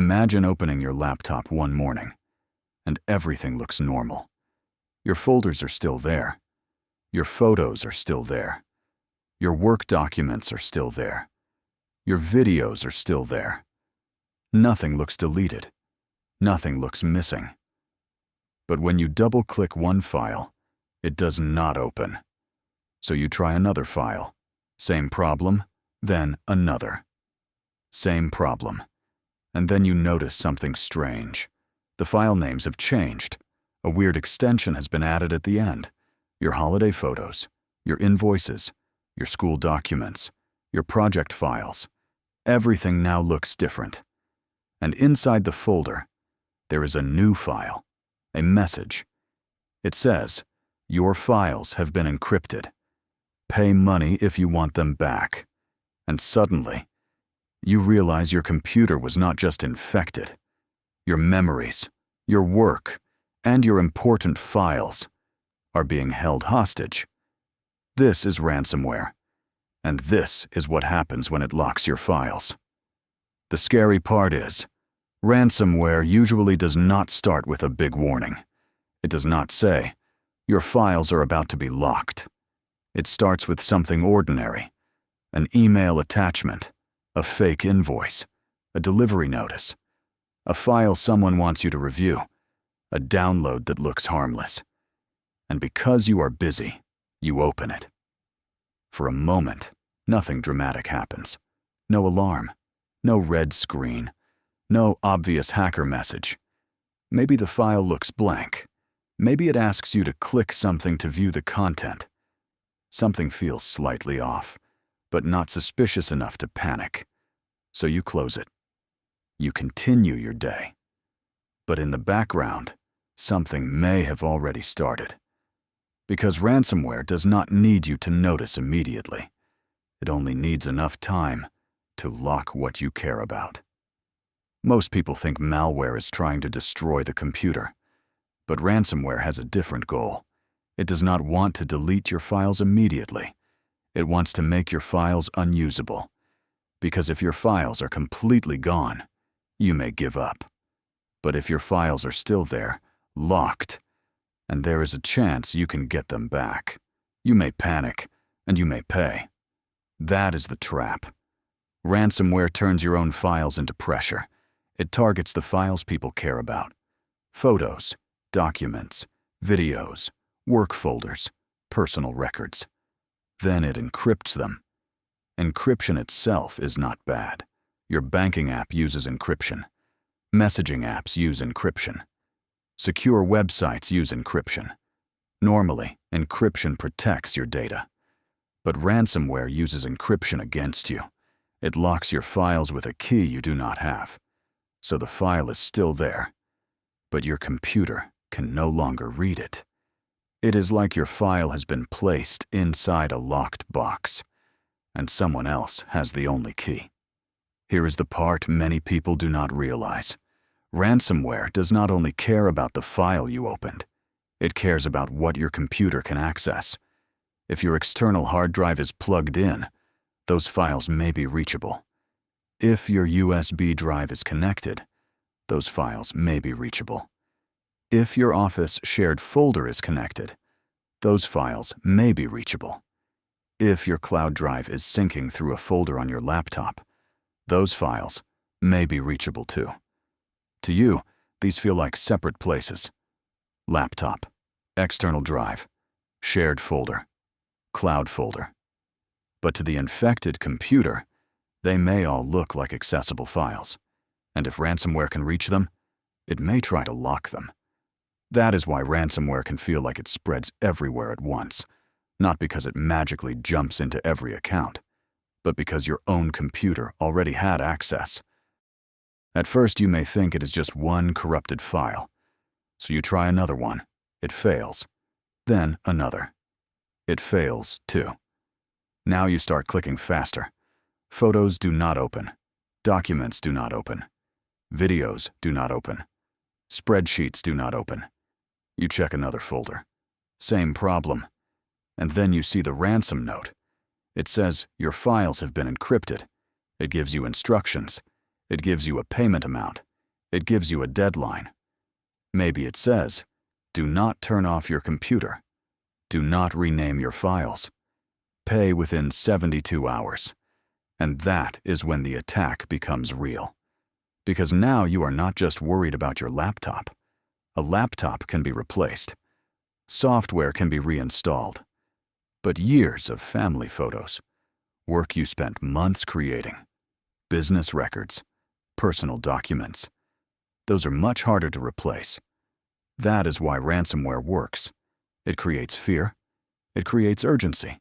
Imagine opening your laptop one morning, and everything looks normal. Your folders are still there. Your photos are still there. Your work documents are still there. Your videos are still there. Nothing looks deleted. Nothing looks missing. But when you double-click one file, it does not open. So you try another file. Same problem, then another. Same problem. And then you notice something strange. The file names have changed. A weird extension has been added at the end. Your holiday photos, your invoices, your school documents, your project files. Everything now looks different. And inside the folder, there is a new file, a message. It says, "Your files have been encrypted. Pay money if you want them back." And suddenly, you realize your computer was not just infected. Your memories, your work, and your important files are being held hostage. This is ransomware, and this is what happens when it locks your files. The scary part is, ransomware usually does not start with a big warning. It does not say, "Your files are about to be locked." It starts with something ordinary, an email attachment, a fake invoice, a delivery notice, a file someone wants you to review, a download that looks harmless. And because you are busy, you open it. For a moment, nothing dramatic happens. No alarm, no red screen, no obvious hacker message. Maybe the file looks blank. Maybe it asks you to click something to view the content. Something feels slightly off, but not suspicious enough to panic. So you close it. You continue your day. But in the background, something may have already started. Because ransomware does not need you to notice immediately. It only needs enough time to lock what you care about. Most people think malware is trying to destroy the computer. But ransomware has a different goal. It does not want to delete your files immediately. It wants to make your files unusable. Because if your files are completely gone, you may give up. But if your files are still there, locked, and there is a chance you can get them back, you may panic and you may pay. That is the trap. Ransomware turns your own files into pressure. It targets the files people care about. Photos, documents, videos, work folders, personal records. Then it encrypts them. Encryption itself is not bad. Your banking app uses encryption. Messaging apps use encryption. Secure websites use encryption. Normally, encryption protects your data. But ransomware uses encryption against you. It locks your files with a key you do not have. So the file is still there, but your computer can no longer read it. It is like your file has been placed inside a locked box, and someone else has the only key. Here is the part many people do not realize. Ransomware does not only care about the file you opened, it cares about what your computer can access. If your external hard drive is plugged in, those files may be reachable. If your USB drive is connected, those files may be reachable. If your Office shared folder is connected, those files may be reachable. If your cloud drive is syncing through a folder on your laptop, those files may be reachable too. To you, these feel like separate places. Laptop, external drive, shared folder, cloud folder. But to the infected computer, they may all look like accessible files. And if ransomware can reach them, it may try to lock them. That is why ransomware can feel like it spreads everywhere at once, not because it magically jumps into every account, but because your own computer already had access. At first, you may think it is just one corrupted file. So you try another one. It fails. Then another. It fails, too. Now you start clicking faster. Photos do not open. Documents do not open. Videos do not open. Spreadsheets do not open. You check another folder. Same problem. And then you see the ransom note. It says your files have been encrypted. It gives you instructions. It gives you a payment amount. It gives you a deadline. Maybe it says, do not turn off your computer. Do not rename your files. Pay within 72 hours. And that is when the attack becomes real. Because now you are not just worried about your laptop. A laptop can be replaced. Software can be reinstalled. But years of family photos, work you spent months creating, business records, personal documents, those are much harder to replace. That is why ransomware works. It creates fear. It creates urgency.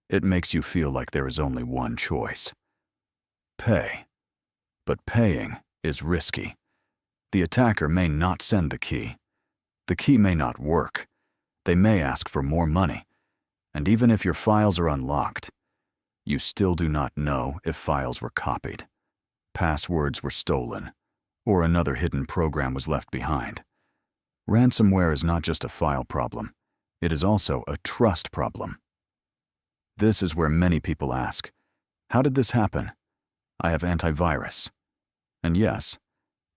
It makes you feel like there is only one choice. Pay. But paying is risky. The attacker may not send the key. The key may not work. They may ask for more money. And even if your files are unlocked, you still do not know if files were copied, passwords were stolen, or another hidden program was left behind. Ransomware is not just a file problem. It is also a trust problem. This is where many people ask, how did this happen? I have antivirus. And yes,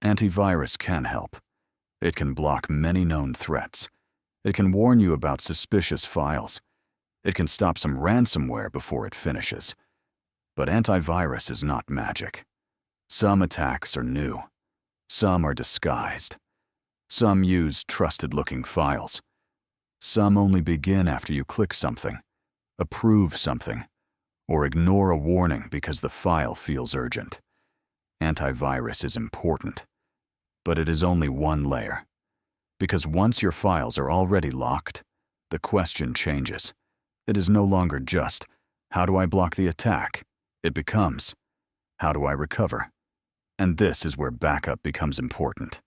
antivirus can help. It can block many known threats. It can warn you about suspicious files. It can stop some ransomware before it finishes. But antivirus is not magic. Some attacks are new. Some are disguised. Some use trusted-looking files. Some only begin after you click something, approve something, or ignore a warning because the file feels urgent. Antivirus is important, but it is only one layer. Because once your files are already locked, the question changes. It is no longer just, how do I block the attack? It becomes, how do I recover? And this is where backup becomes important.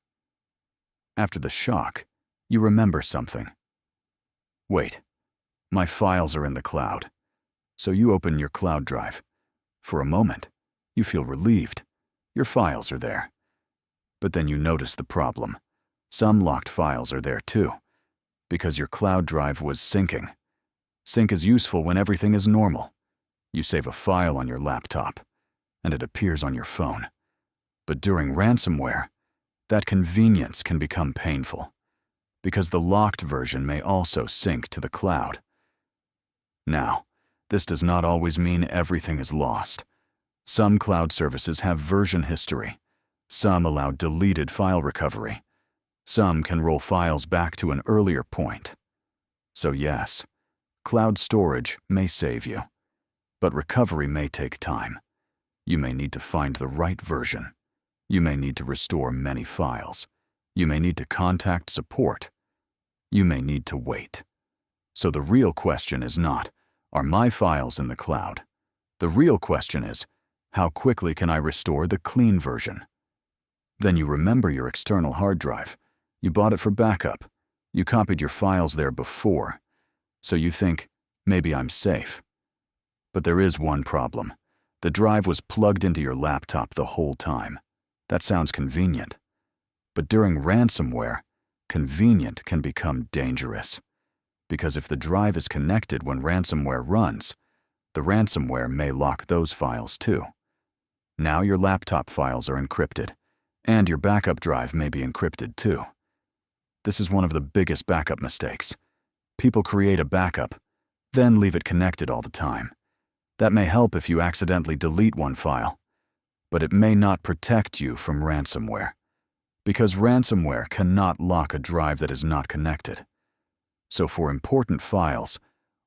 After the shock, you remember something. Wait, my files are in the cloud. So you open your cloud drive. For a moment, you feel relieved. Your files are there. But then you notice the problem. Some locked files are there too, because your cloud drive was syncing. Sync is useful when everything is normal. You save a file on your laptop, and it appears on your phone. But during ransomware, that convenience can become painful, because the locked version may also sync to the cloud. Now, this does not always mean everything is lost. Some cloud services have version history. Some allow deleted file recovery. Some can roll files back to an earlier point. So yes, cloud storage may save you, but recovery may take time. You may need to find the right version. You may need to restore many files. You may need to contact support. You may need to wait. So the real question is not, are my files in the cloud? The real question is, how quickly can I restore the clean version? Then you remember your external hard drive. You bought it for backup. You copied your files there before. So you think, maybe I'm safe. But there is one problem. The drive was plugged into your laptop the whole time. That sounds convenient. But during ransomware, convenient can become dangerous. Because if the drive is connected when ransomware runs, the ransomware may lock those files too. Now your laptop files are encrypted, and your backup drive may be encrypted too. This is one of the biggest backup mistakes. People create a backup, then leave it connected all the time. That may help if you accidentally delete one file, but it may not protect you from ransomware, because ransomware cannot lock a drive that is not connected. So for important files,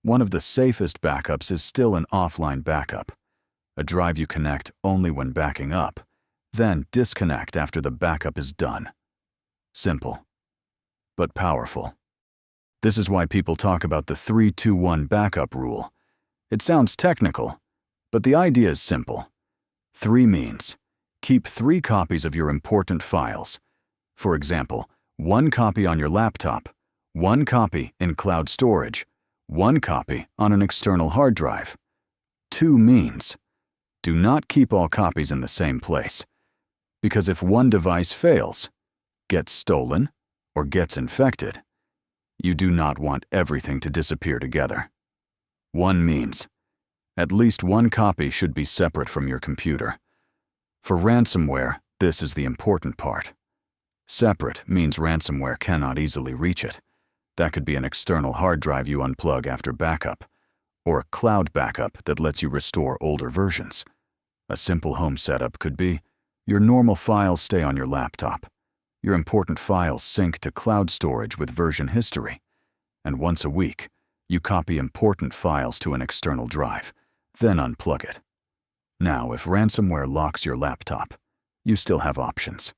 one of the safest backups is still an offline backup, a drive you connect only when backing up, then disconnect after the backup is done. Simple, but powerful. This is why people talk about the 3-2-1 backup rule. It sounds technical, but the idea is simple. 3 means, keep 3 copies of your important files. For example, 1 copy on your laptop, 1 copy in cloud storage, 1 copy on an external hard drive. 2 means, do not keep all copies in the same place. Because if one device fails, gets stolen, or gets infected, you do not want everything to disappear together. 1 means, at least 1 copy should be separate from your computer. For ransomware, this is the important part. Separate means ransomware cannot easily reach it. That could be an external hard drive you unplug after backup, or a cloud backup that lets you restore older versions. A simple home setup could be, your normal files stay on your laptop. Your important files sync to cloud storage with version history. And once a week, you copy important files to an external drive, then unplug it. Now, if ransomware locks your laptop, you still have options.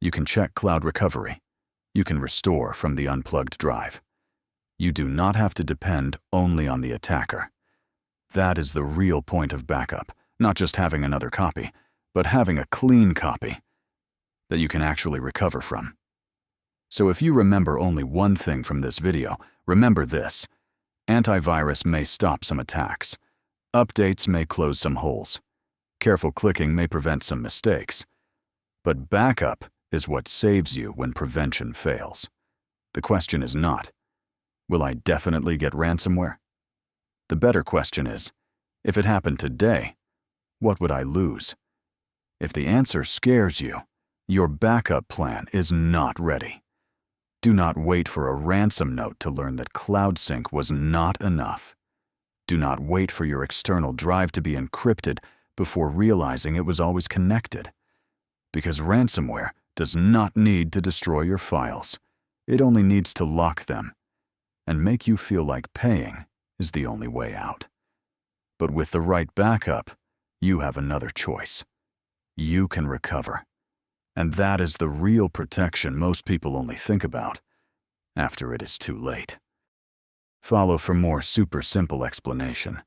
You can check cloud recovery. You can restore from the unplugged drive. You do not have to depend only on the attacker. That is the real point of backup, not just having another copy, but having a clean copy that you can actually recover from. So if you remember only one thing from this video, remember this. Antivirus may stop some attacks. Updates may close some holes. Careful clicking may prevent some mistakes. But backup is what saves you when prevention fails. The question is not, will I definitely get ransomware? The better question is, if it happened today, what would I lose? If the answer scares you, your backup plan is not ready. Do not wait for a ransom note to learn that cloud sync was not enough. Do not wait for your external drive to be encrypted before realizing it was always connected. Because ransomware does not need to destroy your files. It only needs to lock them and make you feel like paying is the only way out. But with the right backup, you have another choice. You can recover. And that is the real protection most people only think about after it is too late. Follow for more super simple explanation.